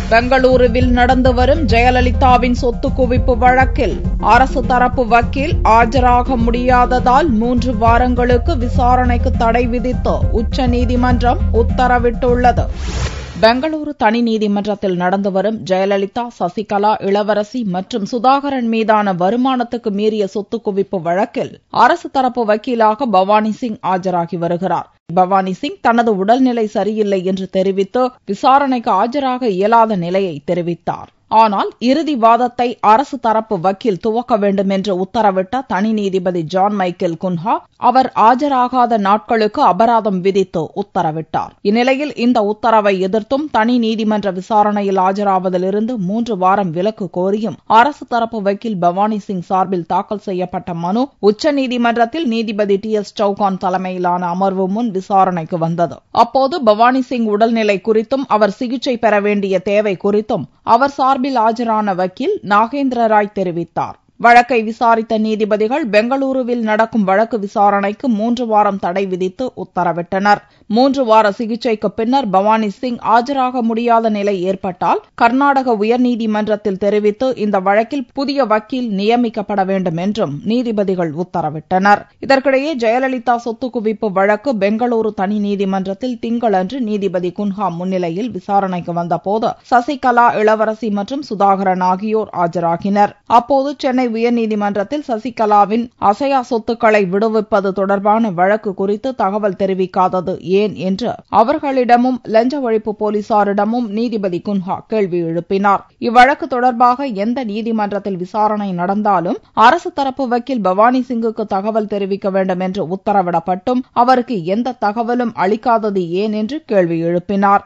பெங்களூருவில் நடந்து வரும் ஜெயலலிதாவின் சொத்து குவிப்பு வழக்கில் அரசு தரப்பு வக்கீல் ஆஜராக முடியாததால் 3 வாரங்களுக்கு விசாரணைக்கு தடை விதித்து உச்சநீதிமன்றம் உத்தரவிட்டுள்ளது. பெங்களூரு தனி நீதிமன்றத்தில் நடந்து வரும் ஜெயலலிதா, சசிகலா, இளவரசி மற்றும் சுதாகரன் மீதான வருமானத்துக்கு மீறிய சொத்து குவிப்பு வழக்கில் அரசு தரப்பு வக்கீலாக பவானி சிங் ஆஜராகி வருகிறார். பவானி சிங் தனது உடல்நிலை சரியில்லை என்று தெரிவித்து விசாரணைக்கு ஆஜராக இயலாத நிலையை தெரிவித்தார். ஆனால் இறுதி வாதத்தை அரசு தரப்பு வக்கீல் துவக்க வேண்டும் என்று உத்தரவிட்ட தனி நீதிபதி ஜான் மைக்கேல் குன்ஹா அவர் ஆஜராகாத நாட்களுக்கு அபராதம் விதித்து உத்தரவிட்டார். இந்நிலையில் இந்த உத்தரவை எதிர்த்தும் தனி நீதிமன்ற விசாரணையில் ஆஜராவதிலிருந்து 3 வாரம் விலக்கு கோரியும் அரசு தரப்பு வக்கீல் பவானி சிங் சார்பில் தாக்கல் செய்யப்பட்ட மனு உச்சநீதிமன்றத்தில் நீதிபதி TS சவுகான் தலைமையிலான அமர்வு முன் விசாரணைக்கு வந்தது. அப்போது பவானி சிங் உடல்நிலை குறித்தும் அவர் சிகிச்சை பெற வேண்டிய தேவை குறித்தும் அவர் சார்பில் ஆஜரான வக்கீல் நாகேந்திர ராய் தெரிவித்தார். வழக்கை விசாரித்த நீதிபதிகள் பெங்களூருவில் நடக்கும் வழக்கு விசாரணைக்கு 3 வாரம் தடை விதித்து உத்தரவிட்டனர். 3 வார சிகிச்சைக்கு பின்னர் பவானி சிங் ஆஜராக முடியாத நிலை ஏற்பட்டால் கர்நாடக உயர்நீதிமன்றத்தில் தெரிவித்து இந்த வழக்கில் புதிய வக்கீல் நியமிக்கப்பட வேண்டும் என்றும் நீதிபதிகள் உத்தரவிட்டனர். இதற்கிடையே ஜெயலலிதா சொத்து குவிப்பு வழக்கு பெங்களூரு தனி நீதிமன்றத்தில் திங்களன்று நீதிபதி குன்ஹா முன்னிலையில் விசாரணைக்கு வந்தபோது சசிகலா, இளவரசி மற்றும் சுதாகரன் ஆகியோர் ஆஜராகினர். அப்போது சென்னை உயர்நீதிமன்றத்தில் சசிகலாவின் அசையா சொத்துக்களை விடுவிப்பது தொடர்பான வழக்கு குறித்து தகவல் தெரிவிக்காதது ஏன் என்று அவர்களிடமும் லஞ்ச ஒழிப்பு போலீசாரிடமும் நீதிபதி குன்ஹா கேள்வி எழுப்பினார். இவ்வழக்கு தொடர்பாக எந்த நீதிமன்றத்தில் விசாரணை நடந்தாலும் அரசு தரப்பு வக்கீல் பவானி சிங்குக்கு தகவல் தெரிவிக்க வேண்டும் என்று உத்தரவிடப்பட்டும் அவருக்கு எந்த தகவலும் அளிக்காதது ஏன் என்று கேள்வி எழுப்பினார்.